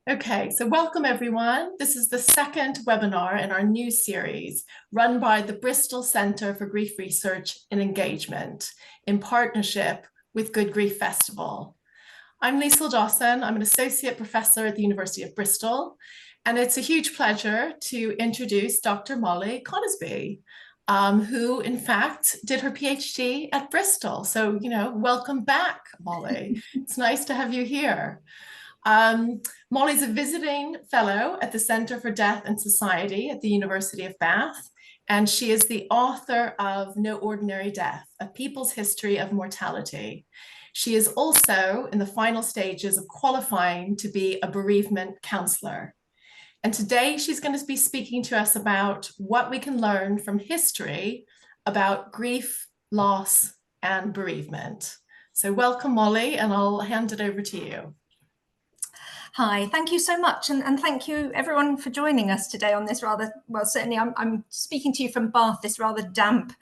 Okay, so welcome everyone. This is the second webinar in our new series run by the Bristol Centre for Grief Research and Engagement in partnership with Good Grief Festival. I'm Liesl Dawson. I'm an associate professor at the University of Bristol, and it's a huge pleasure to introduce Dr. Molly Conisbee, who in fact did her PhD at Bristol. So, welcome back, Molly. It's nice to have you here. Molly's a visiting fellow at the Center for Death and Society at the University of Bath, and she is the author of No Ordinary Death, A People's History of Mortality. She is also in the final stages of qualifying to be a bereavement counsellor. And today she's going to be speaking to us about what we can learn from history about grief, loss, and bereavement. So welcome, Molly, and I'll hand it over to you. Hi, thank you so much. And thank you everyone for joining us today on this rather, well, certainly I'm speaking to you from Bath, this rather damp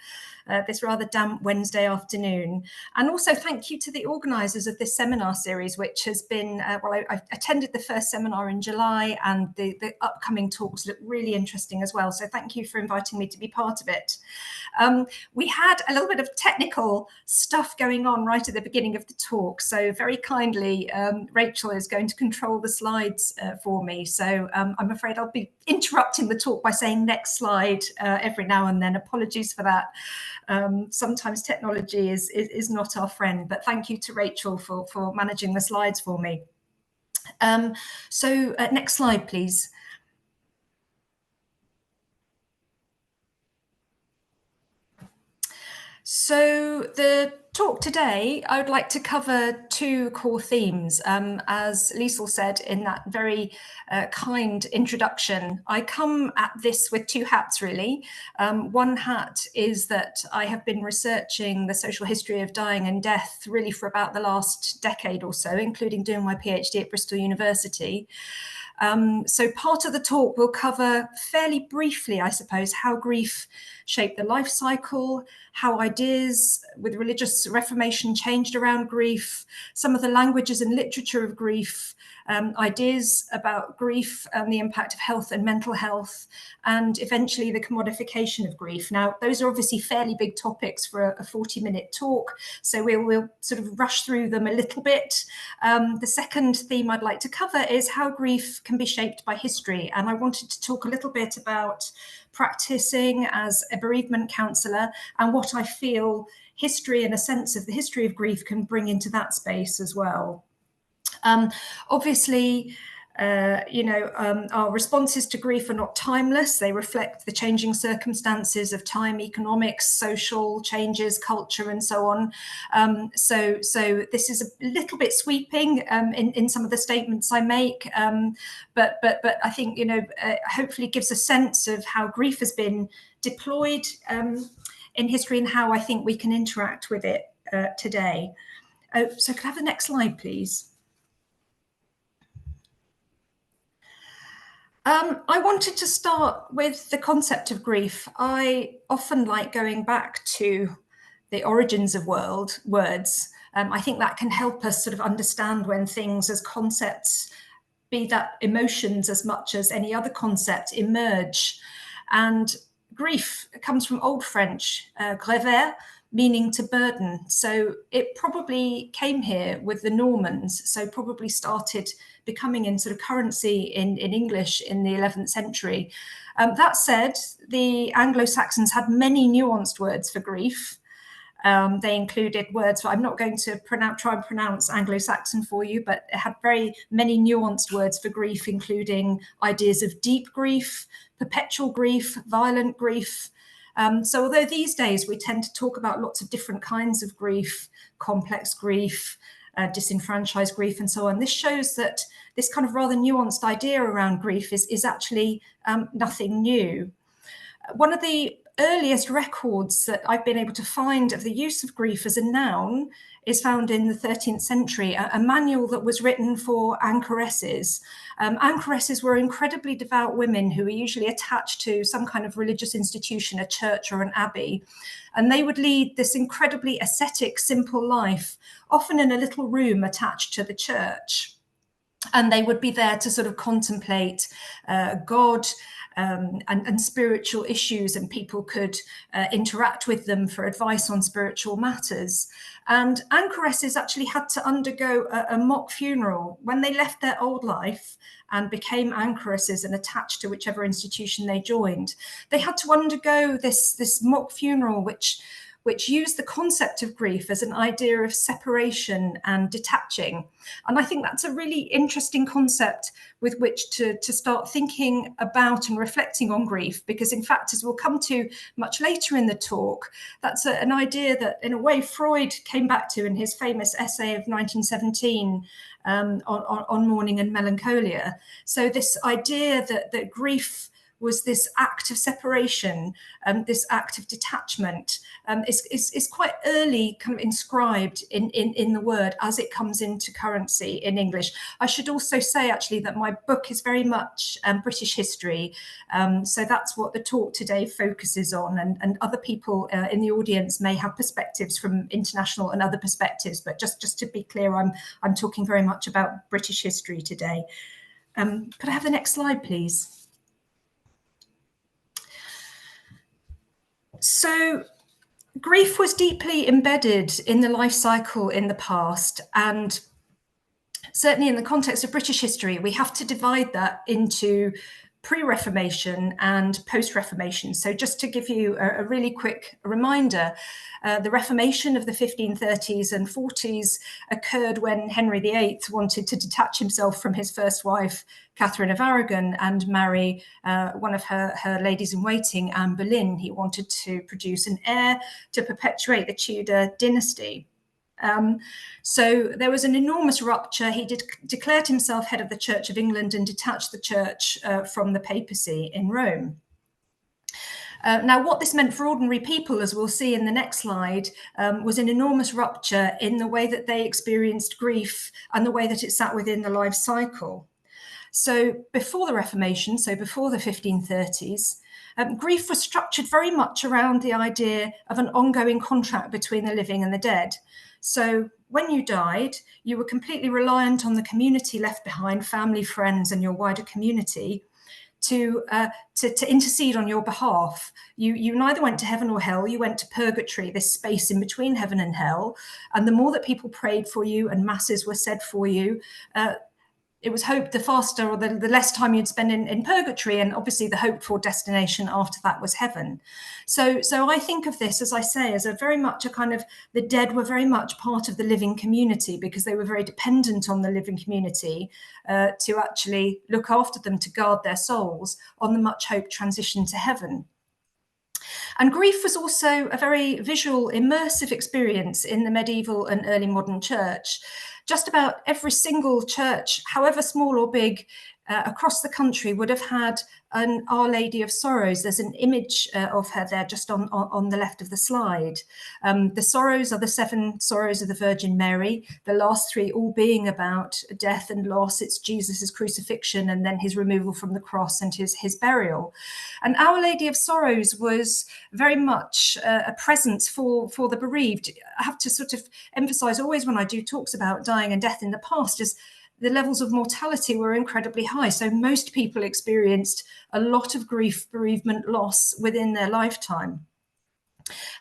Wednesday afternoon. And also thank you to the organisers of this seminar series, which has been, I attended the first seminar in July, and the upcoming talks look really interesting as well. So thank you for inviting me to be part of it. We had a little bit of technical stuff going on right at the beginning of the talk. So very kindly, Rachel is going to control the slides for me. So I'm afraid I'll be interrupting the talk by saying next slide every now and then. Apologies for that. Sometimes technology is not our friend, but thank you to Rachel for managing the slides for me. Next slide, please. So the talk today, I would like to cover two core themes. As Liesl said in that very kind introduction, I come at this with two hats, really. One hat is that I have been researching the social history of dying and death really for about the last decade or so, including doing my PhD at Bristol University. So part of the talk will cover fairly briefly, I suppose, how grief shaped the life cycle, how ideas with religious reformation changed around grief, some of the languages and literature of grief, ideas about grief and the impact of health and mental health, and eventually the commodification of grief. Now, those are obviously fairly big topics for a 40-minute talk, so we'll sort of rush through them a little bit. The second theme I'd like to cover is how grief can be shaped by history, and I wanted to talk a little bit about practicing as a bereavement counsellor and what I feel history and a sense of the history of grief can bring into that space as well. Obviously, our responses to grief are not timeless. They reflect the changing circumstances of time, economics, social changes, culture, and so on. So this is a little bit sweeping in some of the statements I make, but I think, hopefully gives a sense of how grief has been deployed in history and how I think we can interact with it today. So could I have the next slide, please? I wanted to start with the concept of grief. I often like going back to the origins of words. I think that can help us sort of understand when things as concepts, be that emotions as much as any other concept, emerge. And grief comes from Old French, grever, meaning to burden. So it probably came here with the Normans, so probably started becoming in sort of currency in English in the 11th century. That said, the Anglo-Saxons had many nuanced words for grief. They included words, I'm not going to try and pronounce Anglo-Saxon for you, but it had very many nuanced words for grief, including ideas of deep grief, perpetual grief, violent grief. So although these days we tend to talk about lots of different kinds of grief, complex grief, disenfranchised grief, and so on, this shows that this kind of rather nuanced idea around grief is actually nothing new. One of the earliest records that I've been able to find of the use of grief as a noun is found in the 13th century, a manual that was written for anchoresses. Anchoresses were incredibly devout women who were usually attached to some kind of religious institution, a church or an abbey. And they would lead this incredibly ascetic, simple life, often in a little room attached to the church. And they would be there to sort of contemplate God and spiritual issues, and people could interact with them for advice on spiritual matters. And anchoresses actually had to undergo a mock funeral when they left their old life and became anchoresses and attached to whichever institution they joined. They had to undergo this mock funeral, which used the concept of grief as an idea of separation and detaching. And I think that's a really interesting concept with which to start thinking about and reflecting on grief, because in fact, as we'll come to much later in the talk, that's an idea that in a way Freud came back to in his famous essay of 1917 on mourning and melancholia. So this idea that grief was this act of separation, this act of detachment, is quite early kind of inscribed in the word as it comes into currency in English. I should also say actually that my book is very much British history, so that's what the talk today focuses on, and other people in the audience may have perspectives from international and other perspectives, but just to be clear, I'm talking very much about British history today. Could I have the next slide, please? So grief was deeply embedded in the life cycle in the past, and certainly in the context of British history, we have to divide that into pre-Reformation and post-Reformation. So just to give you a really quick reminder, the Reformation of the 1530s and 40s occurred when Henry VIII wanted to detach himself from his first wife, Catherine of Aragon, and marry one of her ladies-in-waiting, Anne Boleyn. He wanted to produce an heir to perpetuate the Tudor dynasty. So there was an enormous rupture. He declared himself head of the Church of England and detached the church from the papacy in Rome. Now, what this meant for ordinary people, as we'll see in the next slide, was an enormous rupture in the way that they experienced grief and the way that it sat within the life cycle. So before the Reformation, so before the 1530s, grief was structured very much around the idea of an ongoing contract between the living and the dead. So when you died, you were completely reliant on the community left behind, family, friends, and your wider community, to intercede on your behalf. You neither went to heaven or hell, you went to purgatory, this space in between heaven and hell. And the more that people prayed for you and masses were said for you, it was hoped the faster or the less time you'd spend in purgatory, and obviously the hoped for destination after that was heaven. So I think of this, as I say, as a very much a kind of, the dead were very much part of the living community because they were very dependent on the living community to actually look after them, to guard their souls on the much hoped transition to heaven. And grief was also a very visual, immersive experience in the medieval and early modern church. Just about every single church, however small or big, across the country would have had an Our Lady of Sorrows. There's an image of her there just on the left of the slide. The sorrows are the 7 sorrows of the Virgin Mary, the last 3 all being about death and loss. It's Jesus's crucifixion and then his removal from the cross and his burial. And Our Lady of Sorrows was very much a presence for the bereaved. I have to sort of emphasize always when I do talks about dying and death in the past is the levels of mortality were incredibly high. So most people experienced a lot of grief, bereavement, loss within their lifetime.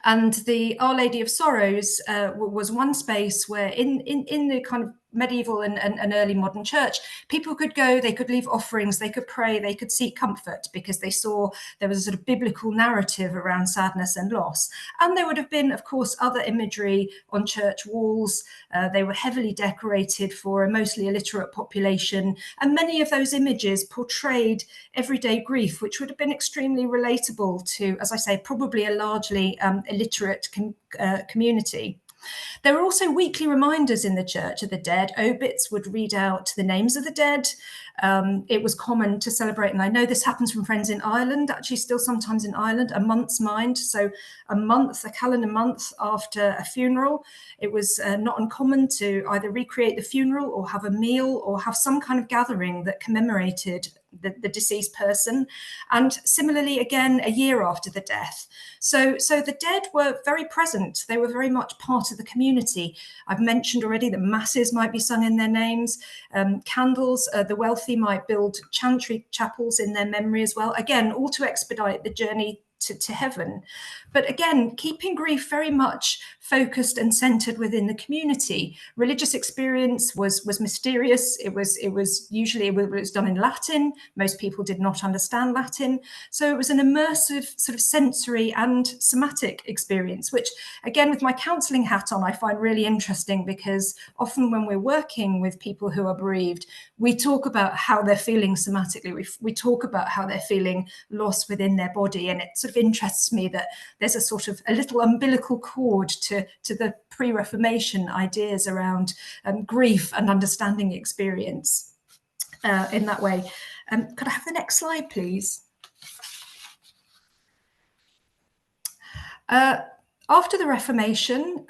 And the Our Lady of Sorrows was one space where in the kind of medieval and early modern church, people could go, they could leave offerings, they could pray, they could seek comfort because they saw there was a sort of biblical narrative around sadness and loss. And there would have been, of course, other imagery on church walls. They were heavily decorated for a mostly illiterate population. And many of those images portrayed everyday grief, which would have been extremely relatable to, as I say, probably a largely illiterate community. There were also weekly reminders in the Church of the dead. Obits would read out the names of the dead. it was common to celebrate, and I know this happens from friends in Ireland, actually still sometimes in Ireland, a month's mind. So a calendar month after a funeral, it was not uncommon to either recreate the funeral or have a meal or have some kind of gathering that commemorated the deceased person. And similarly, again, a year after the death. So the dead were very present. They were very much part of the community. I've mentioned already that masses might be sung in their names. Candles, the wealthy might build chantry chapels in their memory as well. Again, all to expedite the journey to heaven. But again, keeping grief very much focused and centered within the community. Religious experience was mysterious. It was usually done in Latin. Most people did not understand Latin. So it was an immersive sort of sensory and somatic experience, which again, with my counselling hat on, I find really interesting, because often when we're working with people who are bereaved, we talk about how they're feeling somatically. We talk about how they're feeling loss within their body. And it sort of interests me that there's a sort of a little umbilical cord to the pre-Reformation ideas around grief and understanding experience in that way. Could I have the next slide, please? After the Reformation,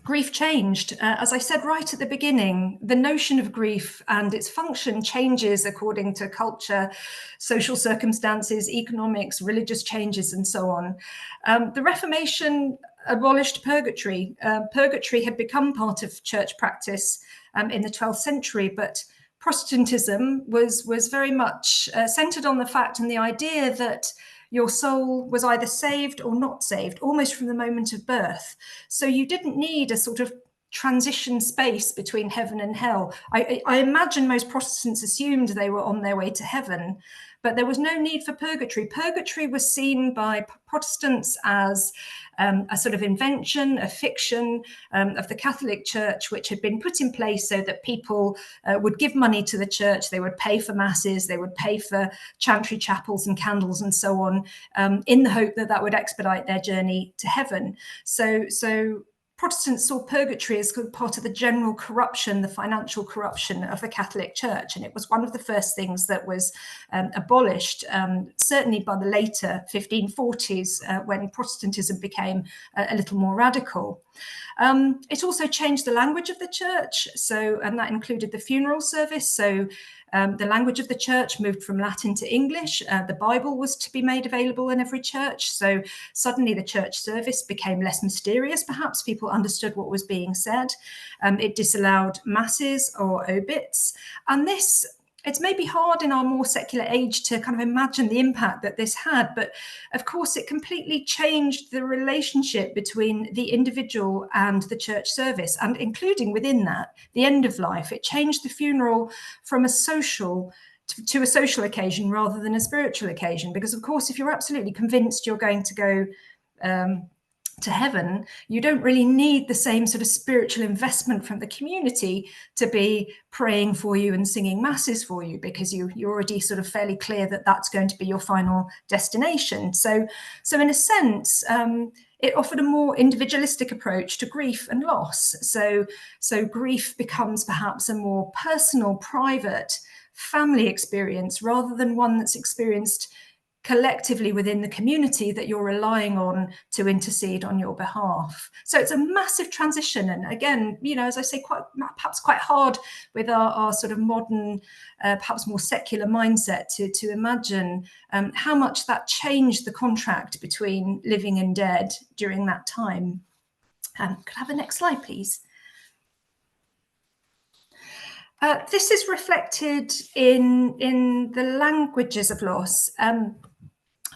grief changed. As I said right at the beginning, the notion of grief and its function changes according to culture, social circumstances, economics, religious changes, and so on. The Reformation abolished purgatory. Purgatory had become part of church practice in the 12th century, but Protestantism was very much centered on the fact and the idea that your soul was either saved or not saved, almost from the moment of birth. So you didn't need a sort of transition space between heaven and hell. I imagine most Protestants assumed they were on their way to heaven, but there was no need for purgatory. Purgatory was seen by Protestants as a sort of invention, a fiction of the Catholic Church, which had been put in place so that people would give money to the church, they would pay for masses, they would pay for chantry chapels and candles and so on, in the hope that that would expedite their journey to heaven. So Protestants saw purgatory as part of the general corruption, the financial corruption of the Catholic Church. And it was one of the first things that was abolished, certainly by the later 1540s, when Protestantism became a little more radical. It also changed the language of the church, and that included the funeral service. So the language of the church moved from Latin to English. The Bible was to be made available in every church. So suddenly the church service became less mysterious. Perhaps people understood what was being said. It disallowed masses or obits. And it's maybe hard in our more secular age to kind of imagine the impact that this had, but of course it completely changed the relationship between the individual and the church service, and including within that, the end of life. It changed the funeral from a social to a social occasion rather than a spiritual occasion, because of course, if you're absolutely convinced you're going to go to heaven, you don't really need the same sort of spiritual investment from the community to be praying for you and singing masses for you, because you're already sort of fairly clear that that's going to be your final destination. So in a sense, it offered a more individualistic approach to grief and loss. So grief becomes perhaps a more personal, private, family experience rather than one that's experienced collectively within the community that you're relying on to intercede on your behalf. So it's a massive transition. And again, as I say, perhaps quite hard with our sort of modern, perhaps more secular mindset to imagine how much that changed the contract between living and dead during that time. Could I have the next slide, please? This is reflected in the languages of loss.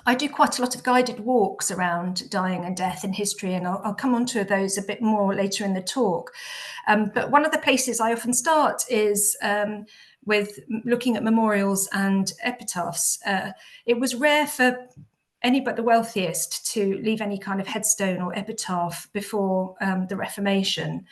I do quite a lot of guided walks around dying and death in history, and I'll come on to those a bit more later in the talk. But one of the places I often start is with looking at memorials and epitaphs. It was rare for any but the wealthiest to leave any kind of headstone or epitaph before the Reformation.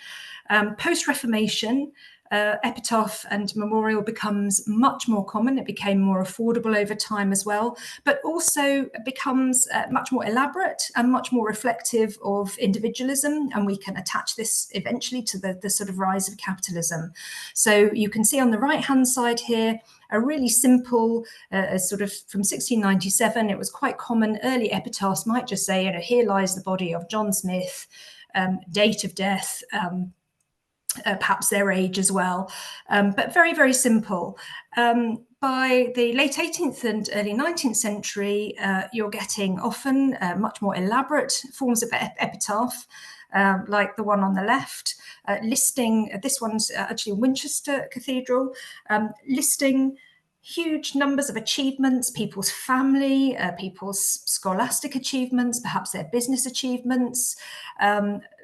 Post-Reformation, epitaph and memorial becomes much more common. It became more affordable over time as well, but also becomes much more elaborate and much more reflective of individualism. And we can attach this eventually to the sort of rise of capitalism. So you can see on the right-hand side here, a really simple, sort of from 1697, it was quite common. Early epitaphs might just say, here lies the body of John Smith, date of death, perhaps their age as well, but very, very simple. By the late 18th and early 19th century, you're getting often much more elaborate forms of epitaph, like the one on the left, listing, this one's actually Winchester Cathedral, listing huge numbers of achievements, people's family, people's scholastic achievements, perhaps their business achievements,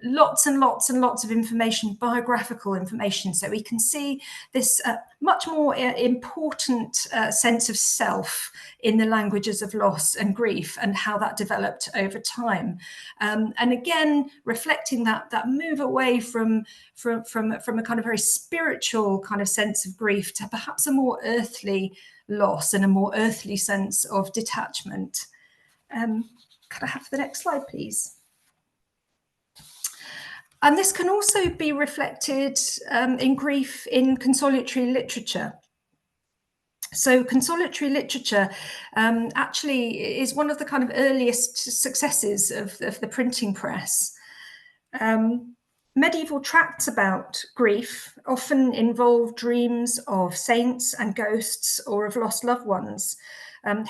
lots and lots and lots of information, biographical information. So we can see this much more important sense of self in the languages of loss and grief and how that developed over time. And again, reflecting that move away from a kind of very spiritual kind of sense of grief to perhaps a more earthly loss and a more earthly sense of detachment. Could I have the next slide, please? And this can also be reflected in grief in consolatory literature. So consolatory literature actually is one of the kind of earliest successes of the printing press. Medieval tracts about grief often involve dreams of saints and ghosts or of lost loved ones,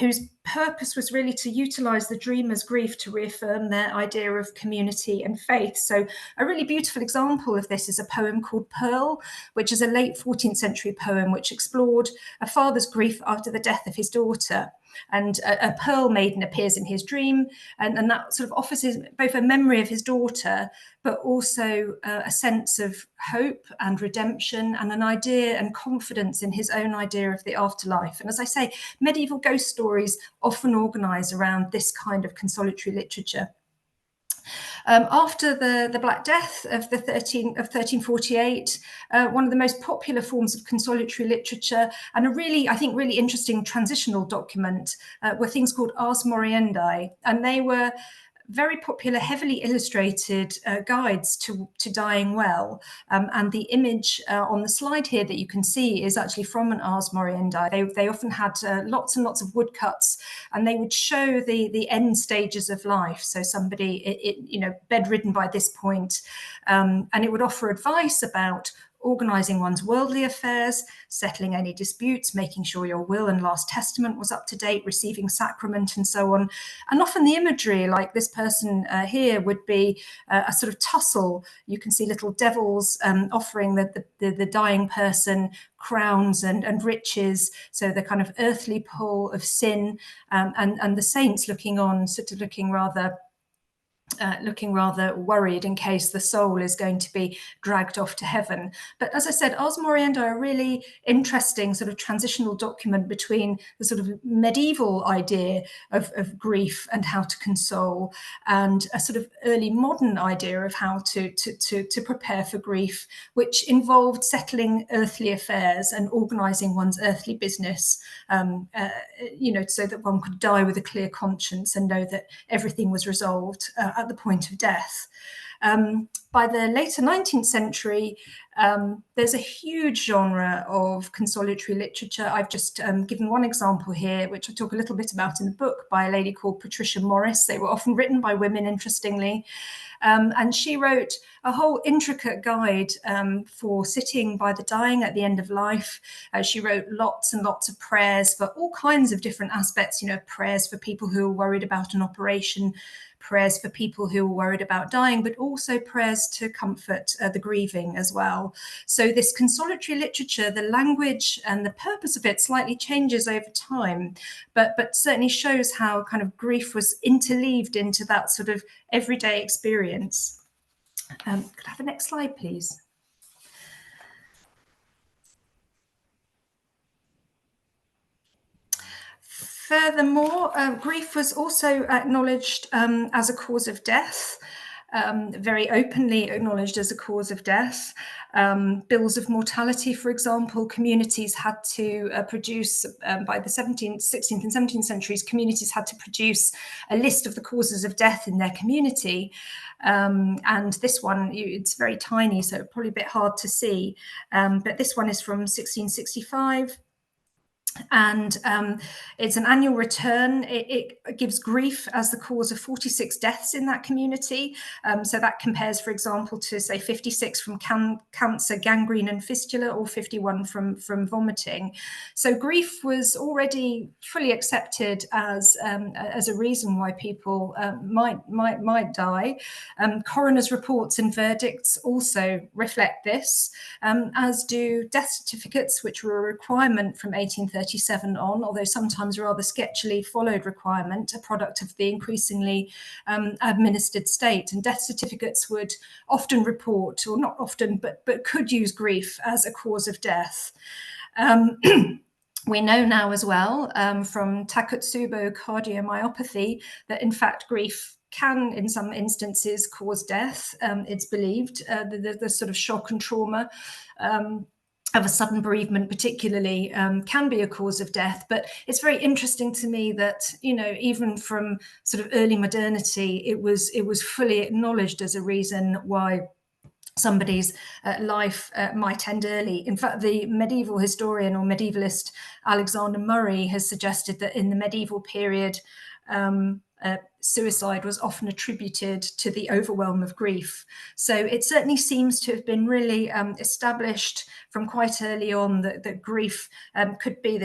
whose purpose was really to utilize the dreamer's grief to reaffirm their idea of community and faith. So a really beautiful example of this is a poem called Pearl, which is a late 14th century poem which explored a father's grief after the death of his daughter. And a pearl maiden appears in his dream, and that sort of offers both a memory of his daughter, but also a sense of hope and redemption and an idea and confidence in his own idea of the afterlife. And as I say, medieval ghost stories often organise around this kind of consolatory literature. After the Black Death of 1348, one of the most popular forms of consolatory literature and a really, I think, really interesting transitional document were things called Ars Moriendi, and they were very popular, heavily illustrated guides to dying well. And the image on the slide here that you can see is actually from an Ars Moriendi. They often had lots and lots of woodcuts, and they would show the end stages of life. So somebody, bedridden by this point, and it would offer advice about organising one's worldly affairs, settling any disputes, making sure your will and last testament was up to date, receiving sacrament and so on. And often the imagery, like this person here, would be a sort of tussle. You can see little devils offering the dying person crowns and riches, so the kind of earthly pull of sin, and the saints looking on, sort of looking rather worried in case the soul is going to be dragged off to heaven. But as I said, Ars Moriendi are a really interesting sort of transitional document between the sort of medieval idea of grief and how to console, and a sort of early modern idea of how to prepare for grief, which involved settling earthly affairs and organising one's earthly business, so that one could die with a clear conscience and know that everything was resolved at the point of death. By the later 19th century, there's a huge genre of consolatory literature. I've just given one example here, which I talk a little bit about in the book, by a lady called Patricia Morris. They were often written by women, interestingly. And she wrote a whole intricate guide for sitting by the dying at the end of life. She wrote lots and lots of prayers for all kinds of different aspects, prayers for people who are worried about an operation, prayers for people who are worried about dying, but also prayers to comfort the grieving as well. So this consolatory literature, the language and the purpose of it slightly changes over time, but certainly shows how kind of grief was interleaved into that sort of everyday experience. Could I have the next slide, please? Furthermore, grief was also acknowledged as a cause of death. very openly acknowledged as a cause of death. Bills of mortality, for example, communities had to produce, by the 16th and 17th centuries, communities had to produce a list of the causes of death in their community. And this one, it's very tiny, so probably a bit hard to see. But this one is from 1665. And it's an annual return. It gives grief as the cause of 46 deaths in that community. So that compares, for example, to say 56 from cancer, gangrene and fistula, or 51 from vomiting. So grief was already fully accepted as a reason why people might die. Coroners' reports and verdicts also reflect this, as do death certificates, which were a requirement from 1837 on, although sometimes rather sketchily followed requirement, a product of the increasingly administered state. And death certificates would often report, or not often, but could use grief as a cause of death. We know now as well from Takotsubo cardiomyopathy that in fact grief can in some instances cause death. It's believed the sort of shock and trauma of a sudden bereavement particularly can be a cause of death. But it's very interesting to me that, you know, even from sort of early modernity, it was fully acknowledged as a reason why somebody's life might end early. In fact, the medieval historian or medievalist Alexander Murray has suggested that in the medieval period, suicide was often attributed to the overwhelm of grief. So it certainly seems to have been really established from quite early on that grief could be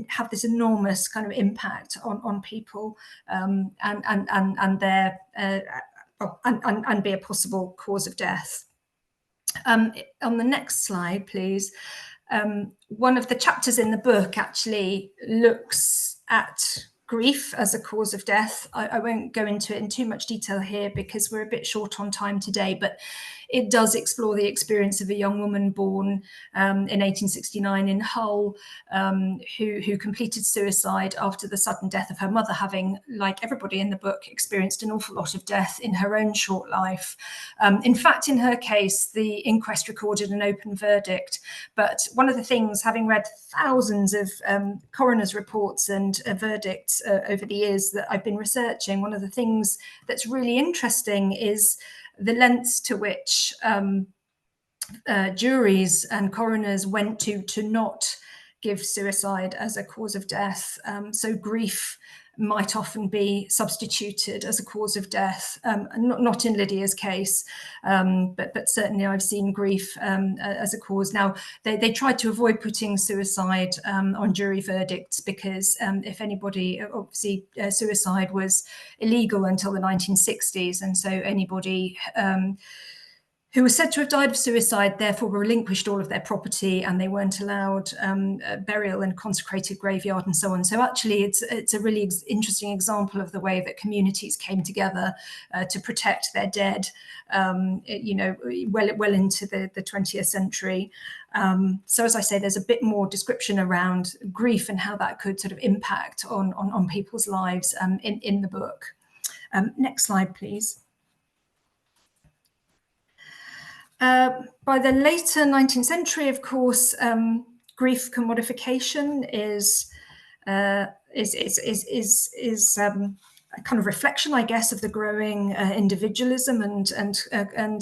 have this enormous kind of impact on people and their and be a possible cause of death. On the next slide, please. One of the chapters in the book actually looks at grief as a cause of death. I won't go into it in too much detail here because we're a bit short on time today, but it does explore the experience of a young woman born in 1869 in Hull, who completed suicide after the sudden death of her mother, having, like everybody in the book, experienced an awful lot of death in her own short life. In fact, in her case, the inquest recorded an open verdict. But one of the things, having read thousands of coroner's reports and verdicts over the years that I've been researching, one of the things that's really interesting is the lengths to which juries and coroners went to not give suicide as a cause of death. So grief might often be substituted as a cause of death, not in Lydia's case, but certainly I've seen grief as a cause. Now, they tried to avoid putting suicide on jury verdicts because if anybody, obviously suicide was illegal until the 1960s, and so anybody who was said to have died of suicide, therefore relinquished all of their property, and they weren't allowed burial in consecrated graveyard and so on. So actually, it's a really interesting example of the way that communities came together to protect their dead, you know, well into the 20th century. So as I say, there's a bit more description around grief and how that could sort of impact on people's lives in the book. Next slide, please. By the later 19th century, of course, grief commodification is a kind of reflection, I guess, of the growing individualism and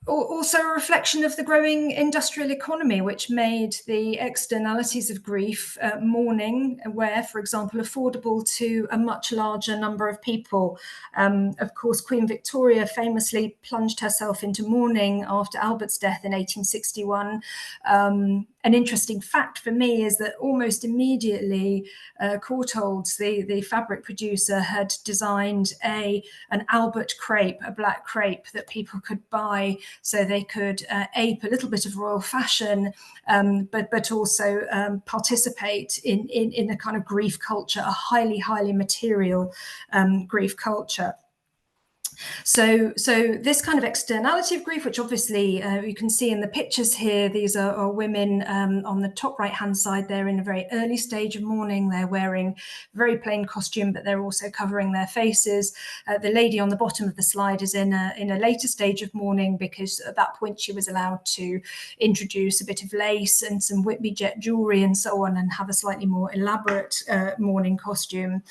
also a reflection of the growing industrial economy, which made the externalities of grief, mourning, where, for example, affordable to a much larger number of people. Of course, Queen Victoria famously plunged herself into mourning after Albert's death in 1861. An interesting fact for me is that almost immediately, Courtaulds, the fabric producer, had designed an Albert crepe, a black crepe that people could buy so they could ape a little bit of royal fashion, but also participate in a kind of grief culture, a highly material grief culture. So this kind of externality of grief, which obviously you can see in the pictures here, these are women on the top right hand side. They're in a very early stage of mourning. They're wearing very plain costume, but they're also covering their faces. The lady on the bottom of the slide is in a later stage of mourning, because at that point she was allowed to introduce a bit of lace and some Whitby jet jewellery and so on, and have a slightly more elaborate mourning costume.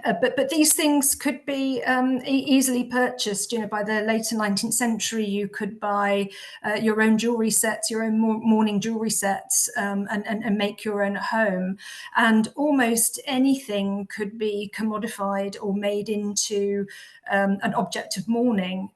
But these things could be easily purchased. By the later 19th century, you could buy your own jewellery sets, your own mourning jewellery sets, and make your own at home. And almost anything could be commodified or made into an object of mourning.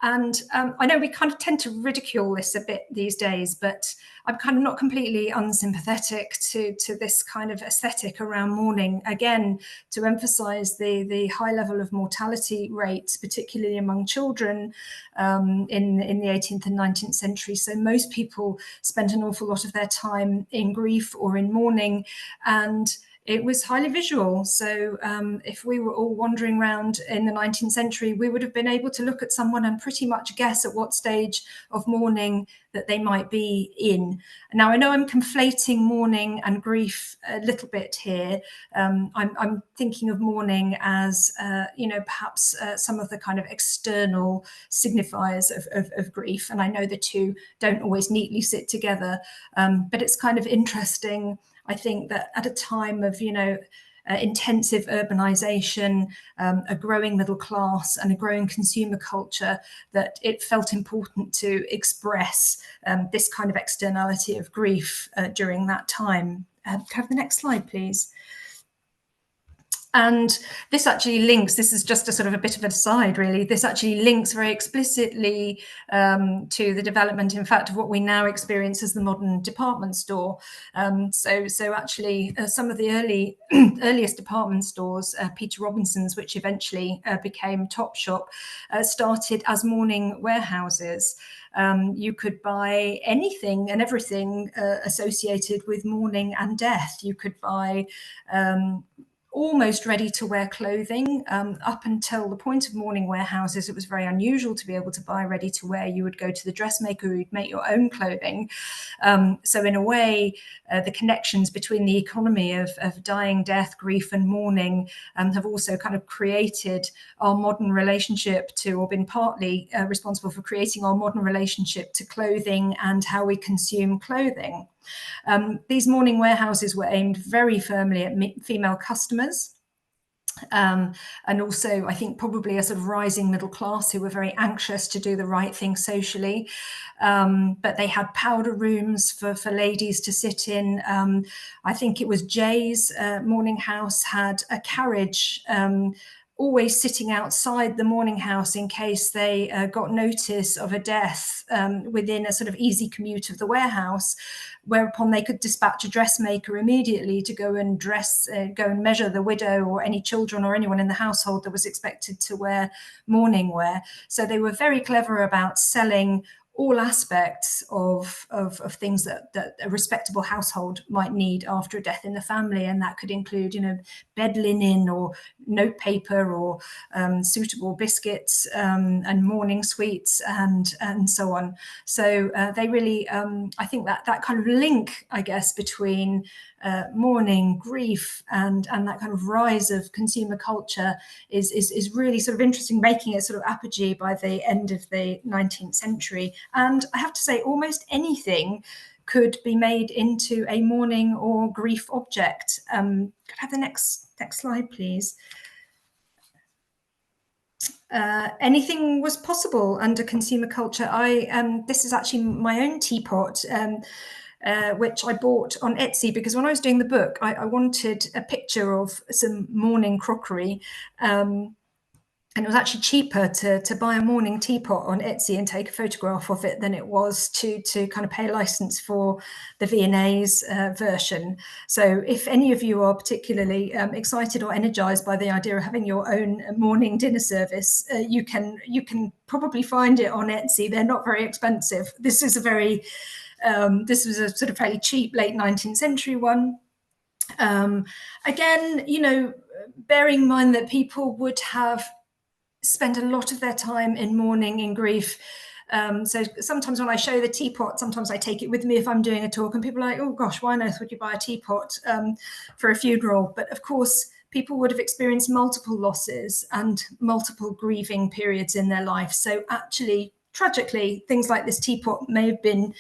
And I know we kind of tend to ridicule this a bit these days, but I'm kind of not completely unsympathetic to this kind of aesthetic around mourning. Again, to emphasise the high level of mortality rates, particularly among children in the 18th and 19th century. So most people spent an awful lot of their time in grief or in mourning, and it was highly visual. So if we were all wandering around in the 19th century, we would have been able to look at someone and pretty much guess at what stage of mourning that they might be in. Now, I know I'm conflating mourning and grief a little bit here. I'm thinking of mourning as, perhaps some of the kind of external signifiers of grief. And I know the two don't always neatly sit together, but it's kind of interesting, I think, that at a time of, intensive urbanization, a growing middle class and a growing consumer culture, that it felt important to express this kind of externality of grief during that time. Can I have the next slide, please? And this actually links, this is just a sort of a bit of an aside, really. This actually links very explicitly to the development, in fact, of what we now experience as the modern department store. So actually, some of the earliest department stores, Peter Robinson's, which eventually became Topshop, started as mourning warehouses. You could buy anything and everything associated with mourning and death. You could buy almost ready-to-wear clothing. Up until the point of mourning warehouses, it was very unusual to be able to buy ready-to-wear. You would go to the dressmaker who'd make your own clothing. So in a way, the connections between the economy of dying, death, grief and mourning have also kind of created our modern relationship to, or been partly responsible for creating our modern relationship to clothing and how we consume clothing. These mourning warehouses were aimed very firmly at female customers. And also, I think, probably a sort of rising middle class who were very anxious to do the right thing socially. But they had powder rooms for ladies to sit in. I think it was Jay's mourning house had a carriage always sitting outside the mourning house in case they got notice of a death within a sort of easy commute of the warehouse, whereupon they could dispatch a dressmaker immediately to go and measure the widow or any children or anyone in the household that was expected to wear mourning wear. So they were very clever about selling all aspects of things that a respectable household might need after a death in the family, and that could include, bed linen or note paper or suitable biscuits and mourning sweets and so on. So they really, I think that kind of link, I guess, between mourning, grief, and that kind of rise of consumer culture is really sort of interesting, making it sort of apogee by the end of the 19th century. And I have to say, almost anything could be made into a mourning or grief object. Could I have the next slide, please? Anything was possible under consumer culture. This is actually my own teapot, which I bought on Etsy, because when I was doing the book, I wanted a picture of some mourning crockery. And it was actually cheaper to buy a mourning teapot on Etsy and take a photograph of it than it was to kind of pay a license for the V&A's version. So if any of you are particularly excited or energized by the idea of having your own morning dinner service, you can probably find it on Etsy. They're not very expensive. This was a sort of fairly cheap late 19th century one. Again, bearing in mind that people would have spend a lot of their time in mourning, in grief. So sometimes when I show the teapot, sometimes I take it with me if I'm doing a talk, and people are like, oh gosh, why on earth would you buy a teapot for a funeral? But of course, people would have experienced multiple losses and multiple grieving periods in their life. So actually, tragically, things like this teapot may have been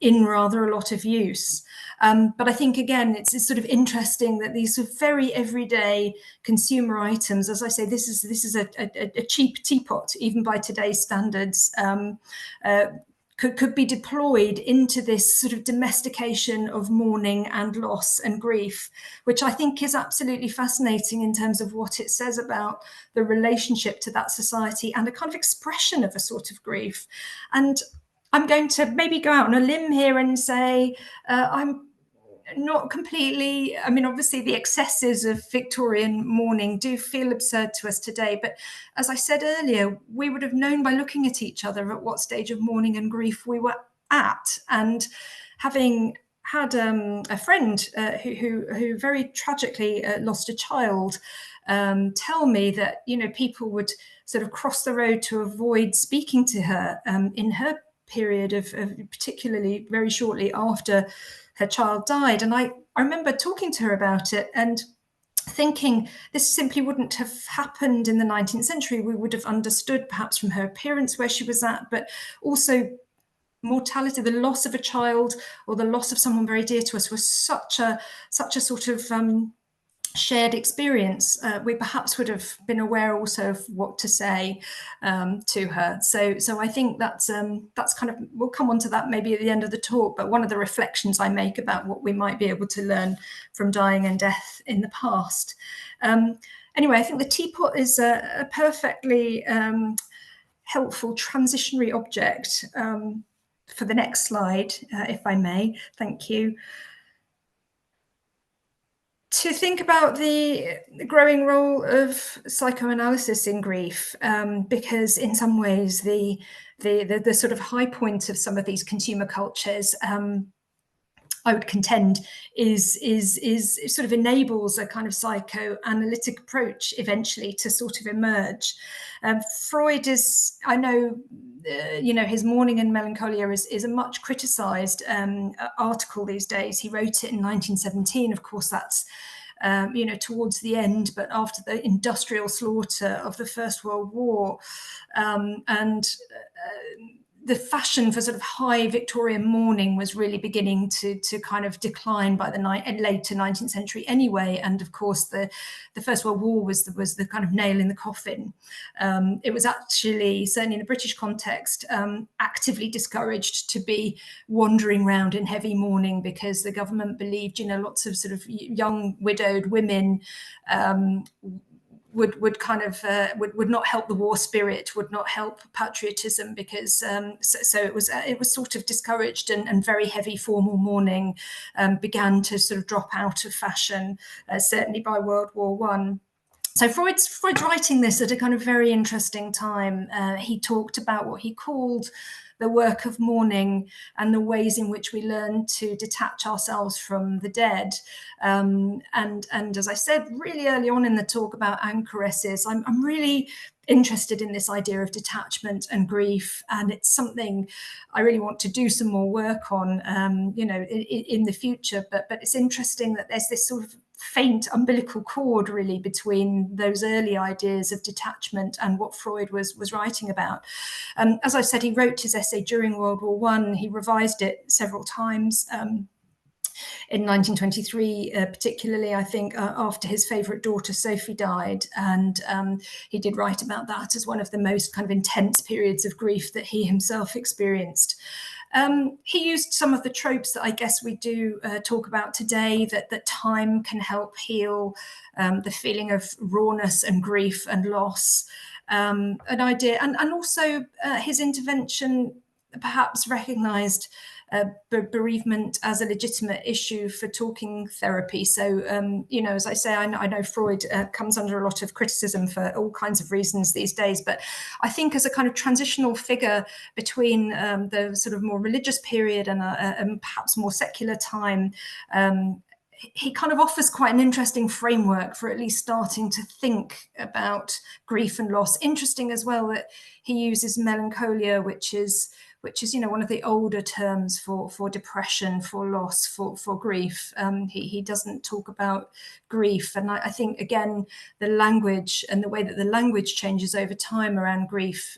in rather a lot of use. But I think, again, it's sort of interesting that these sort of very everyday consumer items, as I say, this is a cheap teapot, even by today's standards, could be deployed into this sort of domestication of mourning and loss and grief, which I think is absolutely fascinating in terms of what it says about the relationship to that society and a kind of expression of a sort of grief. And I'm going to maybe go out on a limb here and say I'm not completely, I mean, obviously the excesses of Victorian mourning do feel absurd to us today, but as I said earlier, we would have known by looking at each other at what stage of mourning and grief we were at. And having had a friend who very tragically lost a child, tell me that, you know, people would sort of cross the road to avoid speaking to her in her period of particularly very shortly after her child died. And I remember talking to her about it and thinking this simply wouldn't have happened in the 19th century. We would have understood perhaps from her appearance where she was at, but also mortality, the loss of a child or the loss of someone very dear to us was such a sort of shared experience. We perhaps would have been aware also of what to say to her. So I think that's kind of, we'll come on to that maybe at the end of the talk, but one of the reflections I make about what we might be able to learn from dying and death in the past. Anyway, I think the teapot is a perfectly helpful transitionary object for the next slide, if I may. Thank you. To think about the growing role of psychoanalysis in grief, because in some ways the sort of high point of some of these consumer cultures, I would contend, is sort of enables a kind of psychoanalytic approach eventually to sort of emerge. Freud is, I know, you know, his Mourning and Melancholia is a much criticised article these days. He wrote it in 1917. Of course, that's you know, towards the end, but after the industrial slaughter of the First World War, and the fashion for sort of high Victorian mourning was really beginning to kind of decline by the later 19th century anyway. And of course, the First World War was the kind of nail in the coffin. It was actually, certainly in the British context, actively discouraged to be wandering around in heavy mourning because the government believed, you know, lots of sort of young widowed women would kind of would not help the war spirit, would not help patriotism, because so it was sort of discouraged, and very heavy formal mourning began to sort of drop out of fashion, certainly by World War One. So Freud's writing this at a kind of very interesting time. He talked about what he called the work of mourning and the ways in which we learn to detach ourselves from the dead. And as I said really early on in the talk about anchoresses, I'm really interested in this idea of detachment and grief, and it's something I really want to do some more work on, you know, in the future. But it's interesting that there's this sort of faint umbilical cord really between those early ideas of detachment and what Freud was writing about. As I said, he wrote his essay during World War One. He revised it several times. In 1923, particularly, I think, after his favourite daughter Sophie died, and he did write about that as one of the most kind of intense periods of grief that he himself experienced. He used some of the tropes that I guess we do talk about today, that time can help heal, the feeling of rawness and grief and loss, an idea, and also his intervention perhaps recognised bereavement as a legitimate issue for talking therapy. So, you know, as I say, I know Freud comes under a lot of criticism for all kinds of reasons these days, but I think as a kind of transitional figure between the sort of more religious period and perhaps more secular time, he kind of offers quite an interesting framework for at least starting to think about grief and loss. Interesting as well that he uses melancholia, which is one of the older terms for depression, for loss, for grief. He doesn't talk about grief, and I think again the language and the way that the language changes over time around grief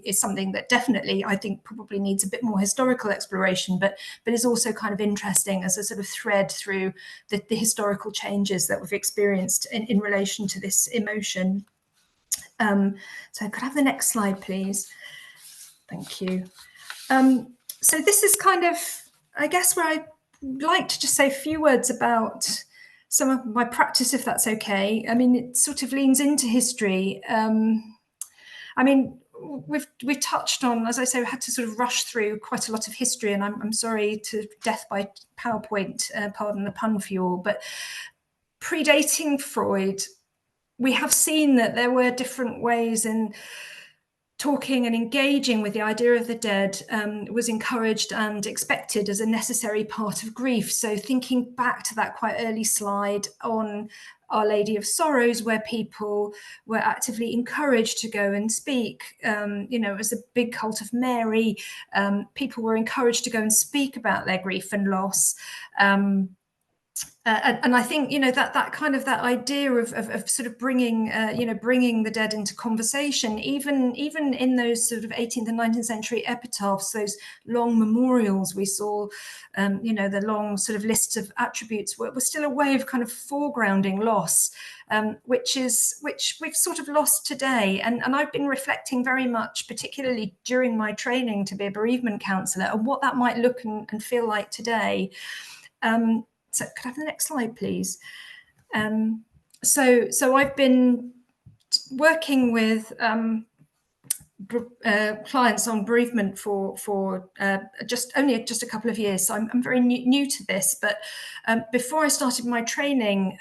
is something that definitely I think probably needs a bit more historical exploration, but is also kind of interesting as a sort of thread through the historical changes that we've experienced in relation to this emotion. So could I have the next slide, please? Thank you. So this is kind of, I guess, where I'd like to just say a few words about some of my practice, if that's okay. I mean, it sort of leans into history. I mean, we've touched on, as I say, we had to sort of rush through quite a lot of history, and I'm sorry to death by PowerPoint, pardon the pun for you all, but predating Freud, we have seen that there were different ways in talking and engaging with the idea of the dead was encouraged and expected as a necessary part of grief. So thinking back to that quite early slide on Our Lady of Sorrows, where people were actively encouraged to go and speak, as a big cult of Mary, people were encouraged to go and speak about their grief and loss. And I think that kind of that idea of sort of bringing the dead into conversation, even in those sort of 18th and 19th century epitaphs, those long memorials we saw, the long sort of lists of attributes were still a way of kind of foregrounding loss, which we've sort of lost today. And I've been reflecting very much, particularly during my training to be a bereavement counsellor, and what that might look and feel like today. So could I have the next slide, please? So I've been working with clients on bereavement for just a couple of years. So I'm very new to this, but before I started my training,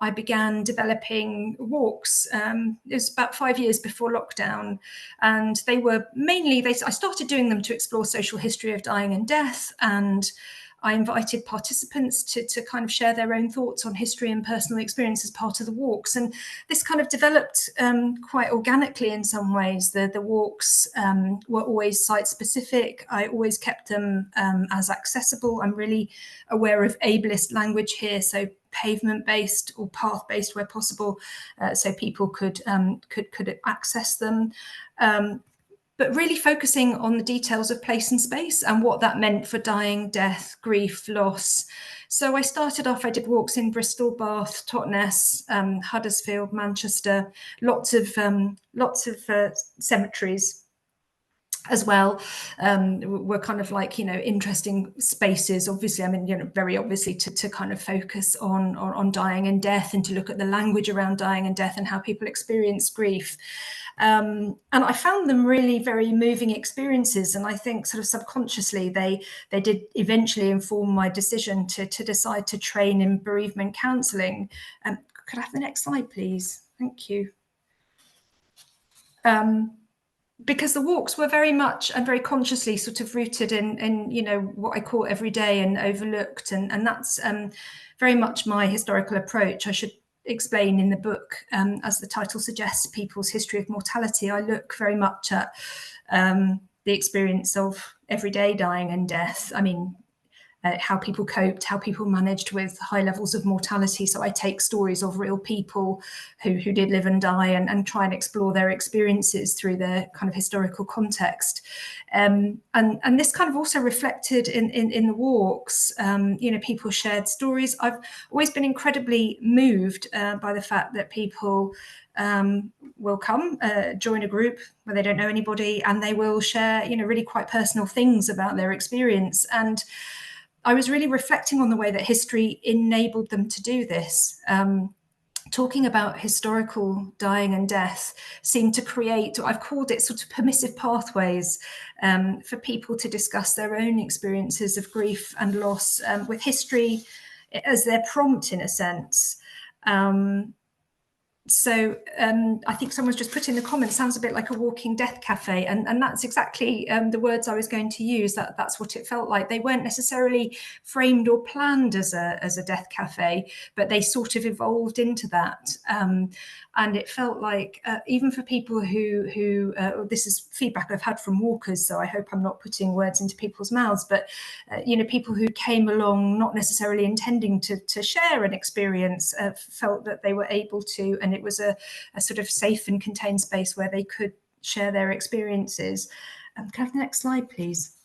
I began developing walks. It was about 5 years before lockdown, and they were mainly, I started doing them to explore social history of dying and death, and I invited participants to kind of share their own thoughts on history and personal experience as part of the walks. And this kind of developed quite organically in some ways. The walks were always site specific. I always kept them as accessible. I'm really aware of ableist language here, so pavement-based or path-based where possible, so people could access them. But really focusing on the details of place and space and what that meant for dying, death, grief, loss. So I started off, I did walks in Bristol, Bath, Totnes, Huddersfield, Manchester, lots of cemeteries as well. Were kind of like, interesting spaces, obviously, I mean, very obviously to kind of focus on dying and death, and to look at the language around dying and death and how people experience grief. And I found them really very moving experiences, and I think sort of subconsciously they did eventually inform my decision to decide to train in bereavement counselling. Could I have the next slide, please? Thank you. Because the walks were very much and very consciously sort of rooted in what I call everyday and overlooked, and that's very much my historical approach. I should explain in the book, as the title suggests, People's History of Mortality. I look very much at the experience of everyday dying and death. I mean, how people coped, how people managed with high levels of mortality. So I take stories of real people who did live and die, and try and explore their experiences through their kind of historical context. And this kind of also reflected in the walks. People shared stories. I've always been incredibly moved by the fact that people will come, join a group where they don't know anybody, and they will share, really quite personal things about their experience. And I was really reflecting on the way that history enabled them to do this. Talking about historical dying and death seemed to create, I've called it sort of permissive pathways for people to discuss their own experiences of grief and loss, with history as their prompt, in a sense. So I think someone's just put in the comments, sounds a bit like a walking death cafe, and that's exactly the words I was going to use. That's what it felt like. They weren't necessarily framed or planned as a death cafe, but they sort of evolved into that. And it felt like even for people who this is feedback I've had from walkers, so I hope I'm not putting words into people's mouths, but you know, people who came along not necessarily intending to share an experience felt that they were able to, and it was a sort of safe and contained space where they could share their experiences. Can I have the next slide, please?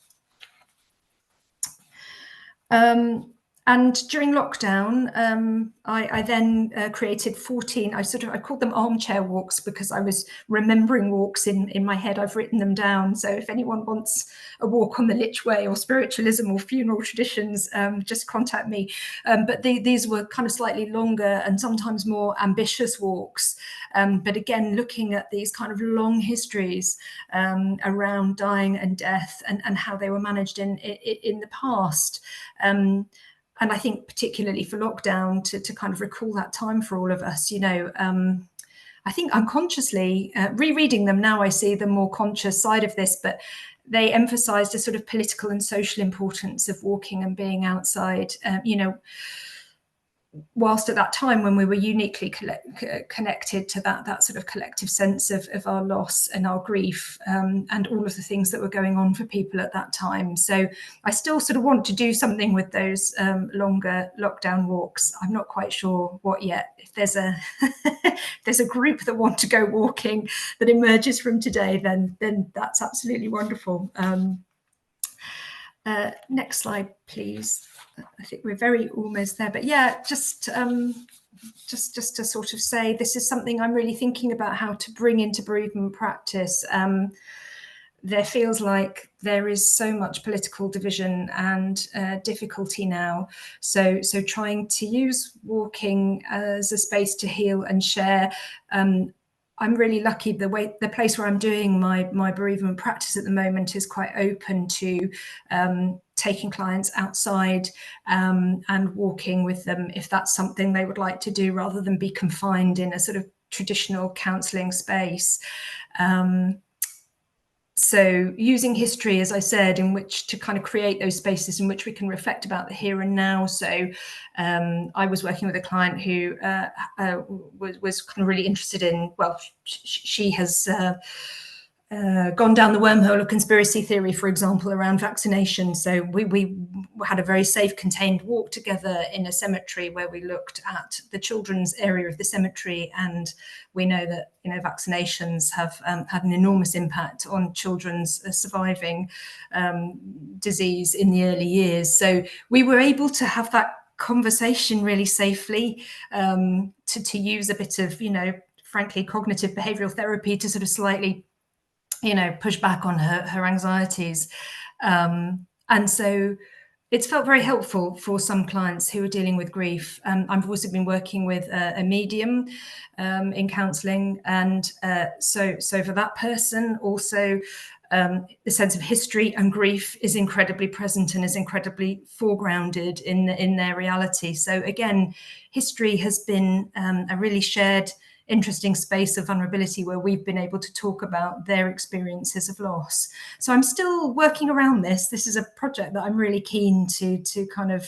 And during lockdown, I then created 14, I called them armchair walks because I was remembering walks in my head. I've written them down. So if anyone wants a walk on the Lich Way or spiritualism or funeral traditions, just contact me. But these were kind of slightly longer and sometimes more ambitious walks. But again, looking at these kind of long histories around dying and death and how they were managed in the past. And I think particularly for lockdown, to kind of recall that time for all of us, you know, I think unconsciously, rereading them now, I see the more conscious side of this, but they emphasised a sort of political and social importance of walking and being outside, you know, whilst at that time when we were uniquely connected to that sort of collective sense of our loss and our grief, and all of the things that were going on for people at that time. So I still sort of want to do something with those longer lockdown walks. I'm not quite sure what yet. If there's a there's a group that want to go walking that emerges from today, then that's absolutely wonderful. Next slide, please. I think we're very almost there, but yeah, just to sort of say, this is something I'm really thinking about how to bring into bereavement practice. There feels like there is so much political division and difficulty now. So trying to use walking as a space to heal and share. I'm really lucky the place where I'm doing my bereavement practice at the moment is quite open to taking clients outside and walking with them if that's something they would like to do, rather than be confined in a sort of traditional counselling space. So using history, as I said, in which to kind of create those spaces in which we can reflect about the here and now. So I was working with a client who was kind of really interested in, well, she has gone down the wormhole of conspiracy theory, for example, around vaccination. So we had a very safe, contained walk together in a cemetery where we looked at the children's area of the cemetery, and we know that, you know, vaccinations have had an enormous impact on children's surviving disease in the early years. So we were able to have that conversation really safely, to use a bit of, you know, frankly, cognitive behavioural therapy to sort of slightly, you know, push back on her anxieties. And so it's felt very helpful for some clients who are dealing with grief. I've also been working with a medium in counselling, and so for that person also, the sense of history and grief is incredibly present and is incredibly foregrounded in their reality. So again, history has been a really shared, interesting space of vulnerability where we've been able to talk about their experiences of loss. So I'm still working around this. This is a project that I'm really keen to kind of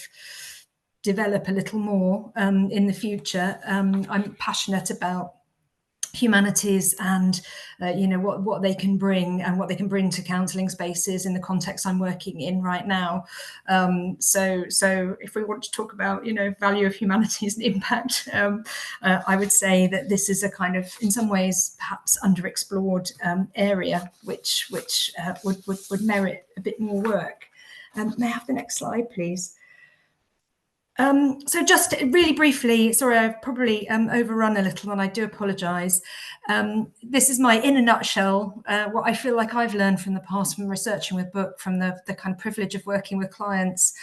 develop a little more in the future. I'm passionate about humanities and you know, what they can bring and what they can bring to counselling spaces in the context I'm working in right now. So if we want to talk about, you know, value of humanities and impact, I would say that this is a kind of, in some ways, perhaps underexplored area which would merit a bit more work. May I have the next slide, please? So just really briefly, sorry, I've probably overrun a little and I do apologise. This is my, in a nutshell, what I feel like I've learned from the past from researching with book, from the kind of privilege of working with clients,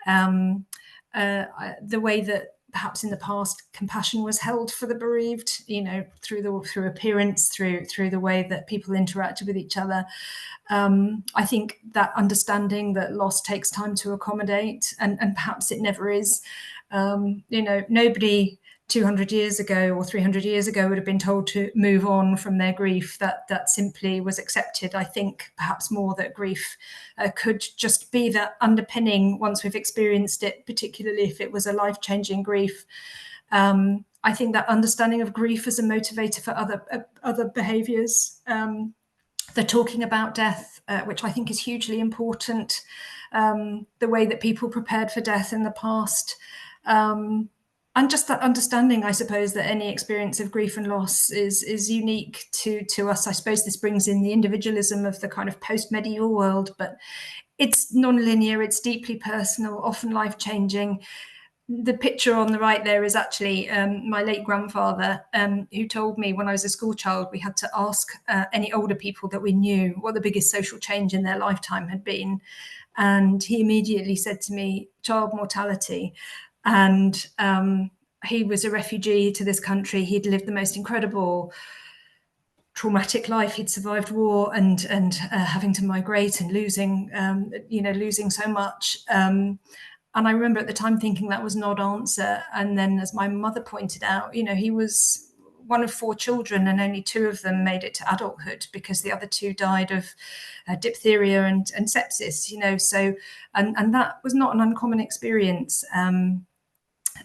the way that perhaps in the past compassion was held for the bereaved, you know, through appearance, through the way that people interacted with each other. I think that understanding that loss takes time to accommodate, and perhaps it never is. You know, nobody 200 years ago or 300 years ago would have been told to move on from their grief, that simply was accepted. I think perhaps more that grief could just be that underpinning once we've experienced it, particularly if it was a life-changing grief. I think that understanding of grief as a motivator for other behaviours, the talking about death, which I think is hugely important, the way that people prepared for death in the past, and just that understanding, I suppose, that any experience of grief and loss is unique to us. I suppose this brings in the individualism of the kind of post-medieval world, but it's non-linear, it's deeply personal, often life-changing. The picture on the right there is actually my late grandfather, who told me when I was a school child we had to ask any older people that we knew what the biggest social change in their lifetime had been. And he immediately said to me, child mortality. And he was a refugee to this country. He'd lived the most incredible traumatic life. He'd survived war and having to migrate and losing so much. And I remember at the time thinking that was an odd answer. And then, as my mother pointed out, he was one of 4 children, and only 2 of them made it to adulthood because the other 2 died of diphtheria and sepsis. So and that was not an uncommon experience.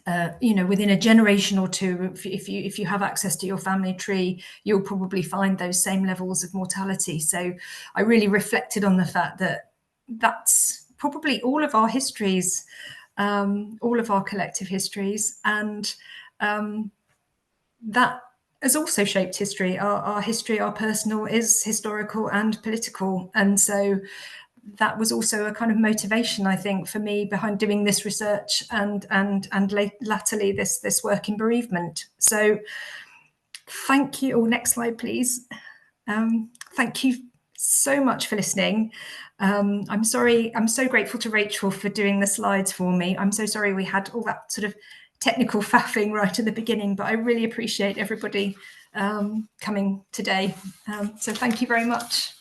Within a generation or 2, if you have access to your family tree, you'll probably find those same levels of mortality. So I really reflected on the fact that that's probably all of our histories, all of our collective histories, and that has also shaped history. Our history, our personal, is historical and political, and so that was also a kind of motivation, I think, for me behind doing this research and latterly this work in bereavement. So thank you. Next slide, please. Thank you so much for listening. I'm sorry. I'm so grateful to Rachel for doing the slides for me. I'm so sorry we had all that sort of technical faffing right at the beginning, but I really appreciate everybody coming today. So thank you very much.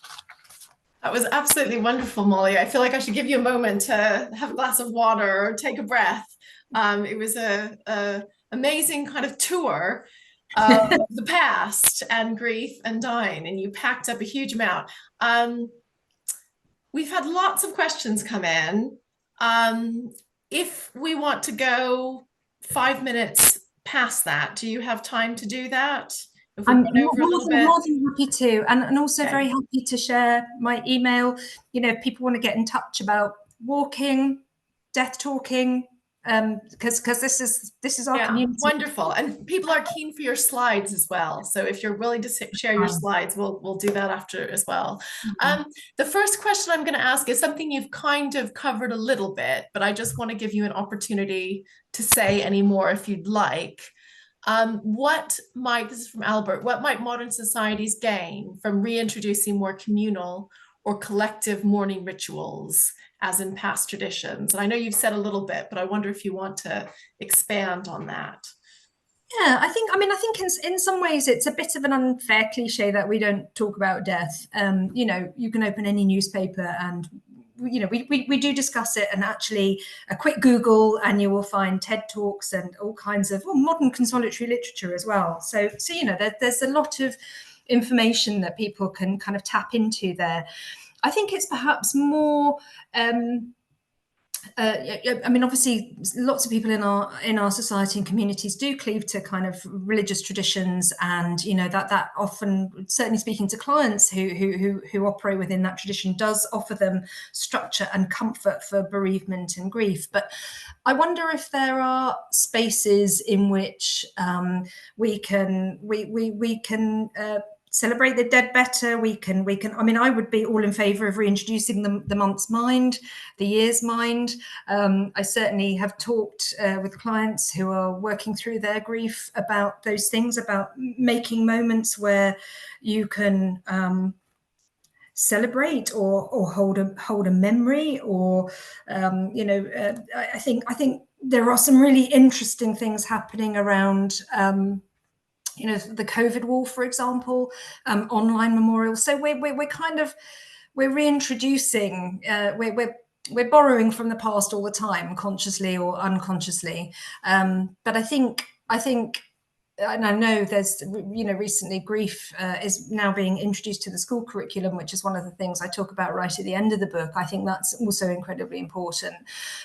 That was absolutely wonderful, Molly. I feel like I should give you a moment to have a glass of water or take a breath. It was a amazing kind of tour of the past and grief and dying, and you packed up a huge amount. We've had lots of questions come in. If we want to go 5 minutes past that, do you have time to do that? I'm more than happy to, and also okay. Very happy to share my email. If people want to get in touch about walking, death talking, because this is our community. Wonderful, and people are keen for your slides as well. So if you're willing to share your slides, we'll do that after as well. The first question I'm going to ask is something you've kind of covered a little bit, but I just want to give you an opportunity to say any more if you'd like. This is from Albert, what might modern societies gain from reintroducing more communal or collective mourning rituals as in past traditions? And I know you've said a little bit, but I wonder if you want to expand on that. Yeah, I think in some ways it's a bit of an unfair cliche that we don't talk about death. You can open any newspaper and we do discuss it, and actually a quick Google and you will find TED Talks and all kinds of modern consolatory literature as well. So there's a lot of information that people can kind of tap into there. I think it's perhaps more obviously lots of people in our society and communities do cleave to kind of religious traditions, and that often, certainly speaking to clients who operate within that tradition, does offer them structure and comfort for bereavement and grief. But I wonder if there are spaces in which we can celebrate the dead better. We can. I would be all in favour of reintroducing the month's mind, the year's mind. I certainly have talked with clients who are working through their grief about those things, about making moments where you can celebrate or hold a memory, or I think there are some really interesting things happening around. The COVID wall, for example, online memorials. So we're reintroducing, we're borrowing from the past all the time, consciously or unconsciously. But I think I think, and I know there's, recently grief is now being introduced to the school curriculum, which is one of the things I talk about right at the end of the book. I think that's also incredibly important.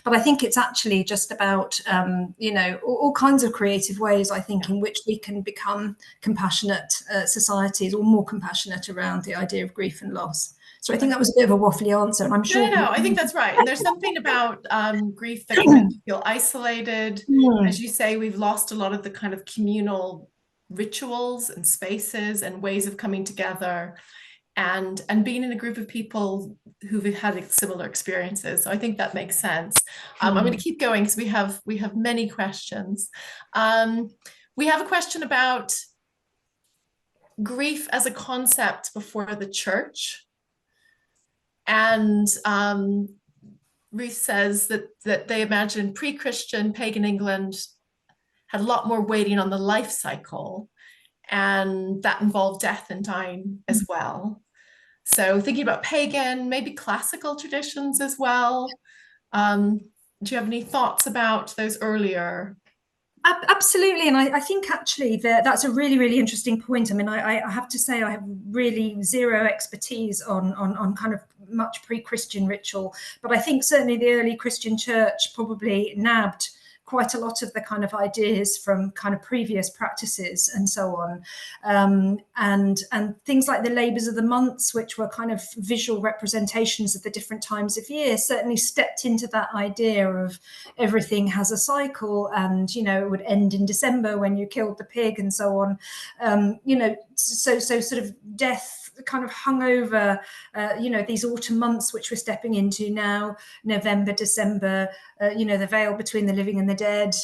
But I think it's actually just about, all kinds of creative ways, I think, in which we can become compassionate societies, or more compassionate around the idea of grief and loss. So I think that was a bit of a waffly answer, and I'm sure. No, I think that's right. And there's something about grief that can make you feel isolated. As you say, we've lost a lot of the kind of communal rituals and spaces and ways of coming together, and being in a group of people who've had similar experiences. So I think that makes sense. I'm going to keep going because we have many questions. We have a question about grief as a concept before the church. And Ruth says that they imagine pre-Christian pagan England had a lot more weighting on the life cycle, and that involved death and dying as well. So thinking about pagan, maybe classical traditions as well. Do you have any thoughts about those earlier? Absolutely, and I think actually that's a really, really interesting point. I mean, I have to say I have really zero expertise on kind of much pre-Christian ritual, but I think certainly the early Christian church probably nabbed quite a lot of the kind of ideas from kind of previous practices and so on. And things like the labours of the months, which were kind of visual representations of the different times of year, certainly stepped into that idea of everything has a cycle, and, it would end in December when you killed the pig and so on. So sort of death kind of hung over, these autumn months, which we're stepping into now, November, December, the veil between the living and the dead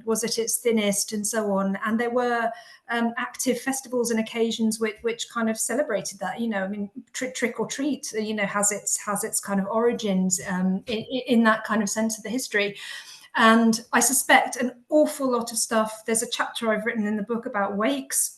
was at its thinnest and so on. And there were active festivals and occasions which kind of celebrated that. I mean, trick or treat, has its kind of origins in that kind of sense of the history. And I suspect an awful lot of stuff. There's a chapter I've written in the book about wakes.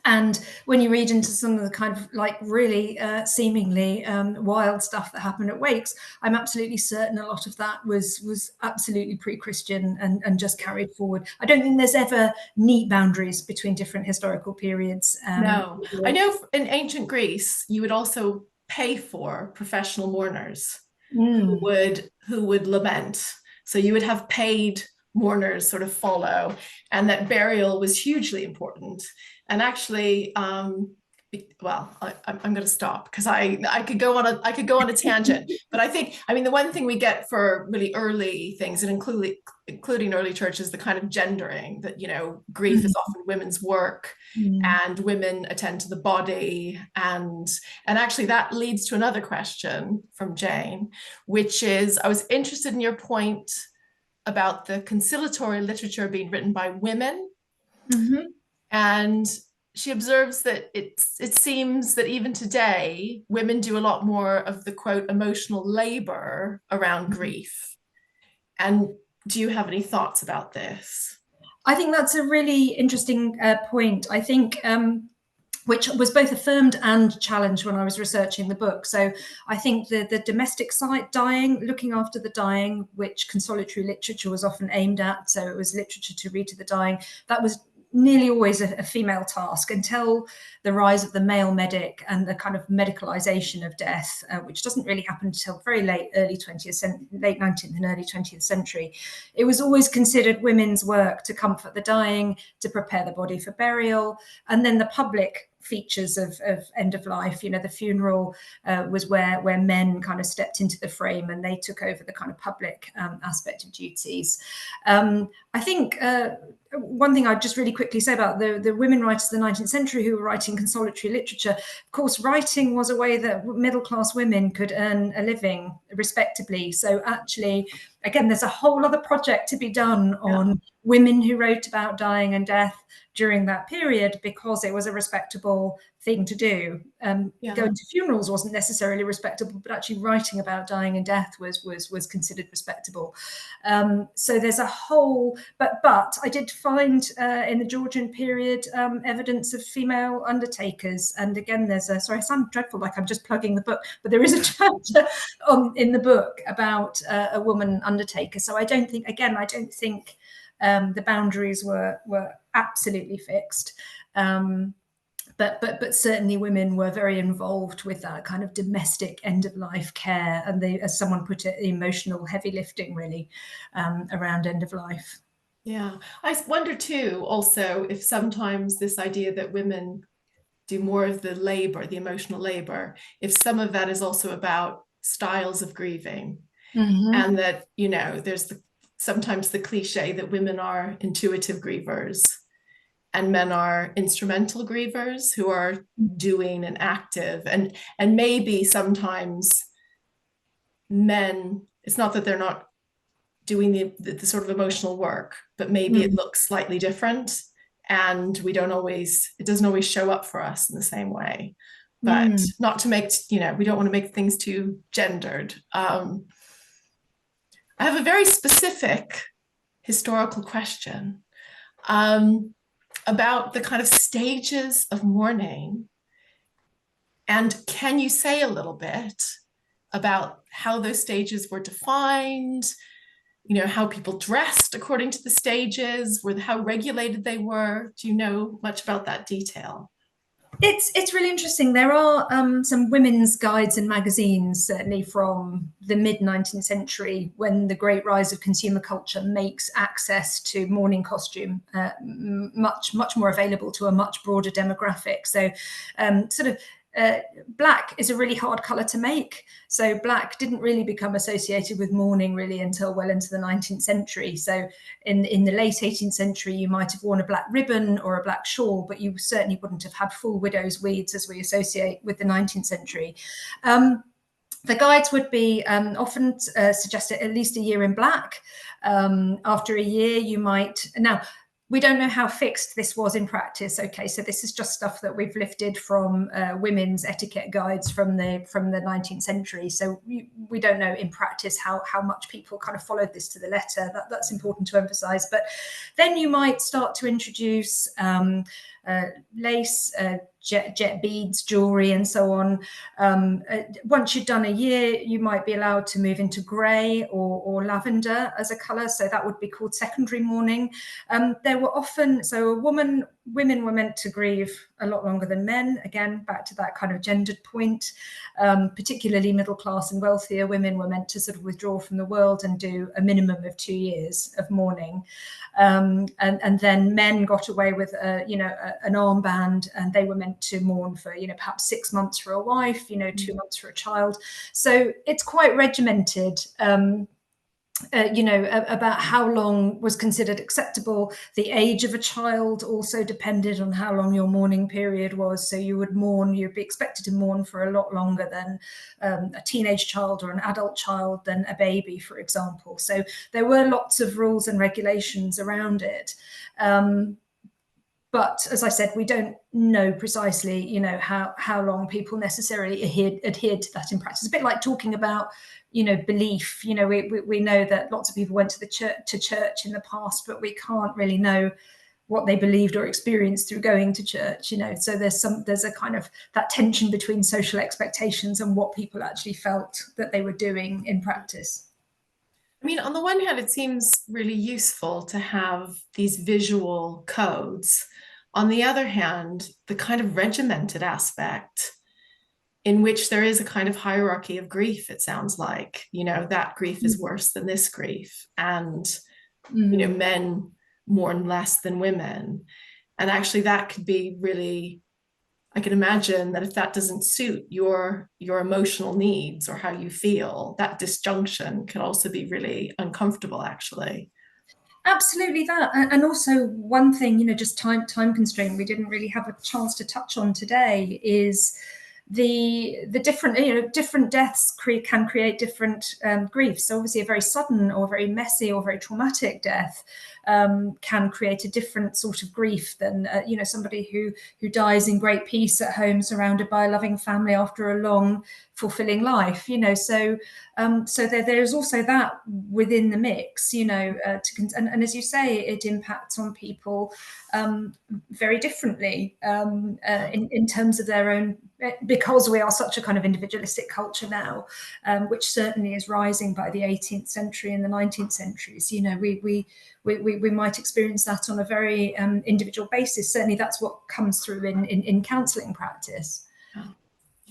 And when you read into some of the kind of like really seemingly wild stuff that happened at wakes, I'm absolutely certain a lot of that was absolutely pre-Christian and just carried forward. I don't think there's ever neat boundaries between different historical periods. No, I know in ancient Greece, you would also pay for professional mourners who would lament. So you would have paid mourners sort of follow, and that burial was hugely important. And actually, I'm going to stop because I could go on a tangent. But I mean, the one thing we get for really early things, and including early churches, the kind of gendering that, grief is often women's work, and women attend to the body. And actually that leads to another question from Jane, which is, I was interested in your point about the conciliatory literature being written by women. And she observes that it seems that even today, women do a lot more of the, quote, emotional labor around grief. And do you have any thoughts about this? I think that's a really interesting point. I think which was both affirmed and challenged when I was researching the book. So I think the domestic side, dying, looking after the dying, which consolatory literature was often aimed at, so it was literature to read to the dying, that was nearly always a female task until the rise of the male medic and the kind of medicalization of death, which doesn't really happen until very late 19th and early 20th century. It was always considered women's work to comfort the dying, to prepare the body for burial, and then the public features of end of life, the funeral was where men kind of stepped into the frame and they took over the kind of public aspect of duties. I think one thing I'd just really quickly say about the women writers of the 19th century who were writing consolatory literature, of course, writing was a way that middle-class women could earn a living respectably. So actually, again, there's a whole other project to be done on women who wrote about dying and death during that period, because it was a respectable thing to do. Going to funerals wasn't necessarily respectable, but actually writing about dying and death was considered respectable. So there's a whole, but I did find in the Georgian period evidence of female undertakers. And again, sorry, I sound dreadful, like I'm just plugging the book, but there is a chapter in the book about a woman undertaker. So I don't think The boundaries were absolutely fixed. But certainly women were very involved with that kind of domestic end of life care, and they, as someone put it, the emotional heavy lifting really around end of life. Yeah, I wonder too also if sometimes this idea that women do more of the labor, the emotional labor, if some of that is also about styles of grieving. And that, there's sometimes the cliche that women are intuitive grievers and men are instrumental grievers who are doing and active, and maybe sometimes men, it's not that they're not doing the sort of emotional work, but maybe it looks slightly different, and it doesn't always show up for us in the same way. But not to make, we don't want to make things too gendered. I have a very specific historical question about the kind of stages of mourning. And can you say a little bit about how those stages were defined, how people dressed according to the stages, how regulated they were? Do you know much about that detail? It's really interesting. There are some women's guides and magazines, certainly from the mid-19th century, when the great rise of consumer culture makes access to mourning costume much more available to a much broader demographic. So black is a really hard colour to make. So black didn't really become associated with mourning really until well into the 19th century. So in the late 18th century, you might have worn a black ribbon or a black shawl, but you certainly wouldn't have had full widow's weeds as we associate with the 19th century. The guides would be often suggest at least a year in black. After a year, you might... Now, we don't know how fixed this was in practice. Okay, so this is just stuff that we've lifted from women's etiquette guides from the 19th century. So we don't know in practice how much people kind of followed this to the letter. That's important to emphasize. But then you might start to introduce lace, jet beads, jewelry, and so on. Once you've done a year, you might be allowed to move into grey or lavender as a colour. So that would be called secondary mourning. There were often, women were meant to grieve a lot longer than men. Again, back to that kind of gendered point. Particularly middle class and wealthier women were meant to sort of withdraw from the world and do a minimum of 2 years of mourning. And then men got away with, an armband, and they were meant to mourn for, perhaps 6 months for a wife, 2 months for a child. So it's quite regimented. About how long was considered acceptable. The age of a child also depended on how long your mourning period was. So you'd be expected to mourn for a lot longer than a teenage child or an adult child than a baby, for example. So there were lots of rules and regulations around it. But as I said, we don't know precisely, how long people necessarily adhered to that in practice. It's a bit like talking about, belief. We know that lots of people went to church in the past, but we can't really know what they believed or experienced through going to church. So there's a kind of that tension between social expectations and what people actually felt that they were doing in practice. I mean, on the one hand, it seems really useful to have these visual codes. On the other hand, the kind of regimented aspect in which there is a kind of hierarchy of grief, it sounds like, that grief is worse than this grief. And, men mourn less than women. And actually that could be really, I can imagine that if that doesn't suit your emotional needs or how you feel, that disjunction can also be really uncomfortable, actually. Absolutely that. And also one thing, just time constraint we didn't really have a chance to touch on today is the different, different deaths can create different griefs. So obviously a very sudden or very messy or very traumatic death can create a different sort of grief than, somebody who dies in great peace at home, surrounded by a loving family after a long, fulfilling life. So there's also that within the mix. And as you say, it impacts on people very differently in terms of their own, because we are such a kind of individualistic culture now, which certainly is rising by the 18th century and the 19th centuries. We we might experience that on a very individual basis. Certainly that's what comes through in counselling practice.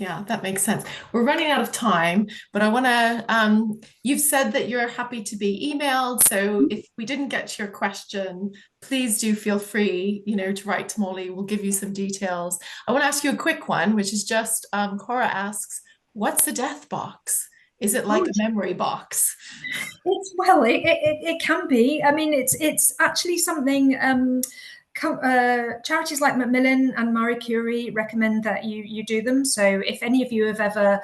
Yeah, that makes sense. We're running out of time, but I want to, you've said that you're happy to be emailed. So if we didn't get to your question, please do feel free, to write to Molly. We'll give you some details. I want to ask you a quick one, which is just, Cora asks, what's a death box? Is it like a memory box? It can be. I mean, it's actually something charities like Macmillan and Marie Curie recommend that you do them. So if any of you have ever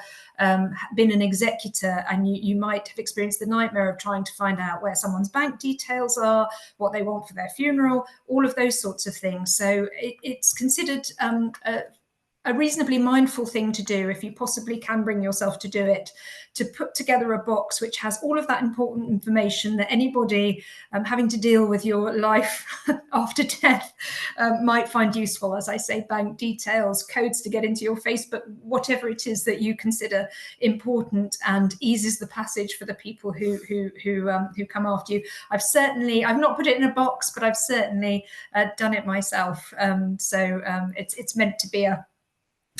been an executor and you might have experienced the nightmare of trying to find out where someone's bank details are, what they want for their funeral, all of those sorts of things. So it's considered a reasonably mindful thing to do, if you possibly can bring yourself to do it, to put together a box which has all of that important information that anybody having to deal with your life after death might find useful. As I say, bank details, codes to get into your Facebook, whatever it is that you consider important and eases the passage for the people who come after you. I've not put it in a box, but I've certainly done it myself. It's meant to be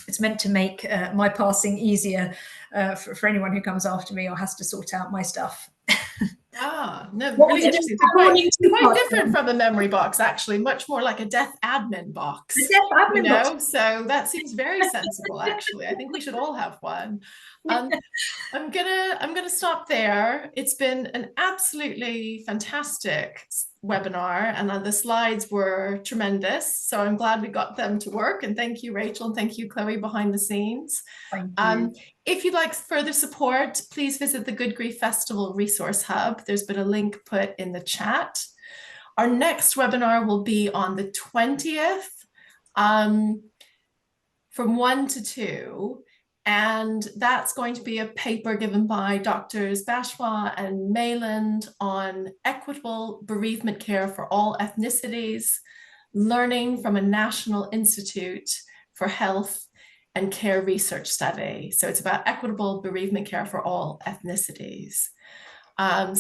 it's meant to make my passing easier for anyone who comes after me or has to sort out my stuff. No, really interesting. Quite different from a memory box, actually, much more like a death admin box. A death admin box. So that seems very sensible, actually. I think we should all have one. I'm gonna stop there. It's been an absolutely fantastic webinar, and the slides were tremendous. So I'm glad we got them to work. And thank you, Rachel, and thank you, Chloe, behind the scenes. Thank you. If you'd like further support, please visit the Good Grief Festival Resource Hub. There's been a link put in the chat. Our next webinar will be on the 20th from 1 to 2. And that's going to be a paper given by Drs. Bashwa and Mayland on equitable bereavement care for all ethnicities, learning from a National Institute for Health and Care Research Study. So it's about equitable bereavement care for all ethnicities.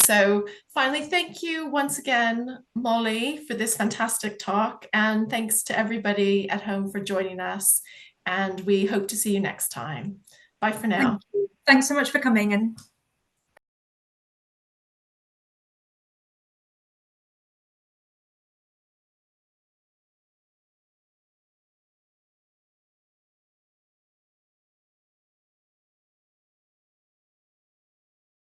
So finally, thank you once again, Molly, for this fantastic talk. And thanks to everybody at home for joining us. And we hope to see you next time. Bye for now. Thanks so much for coming in.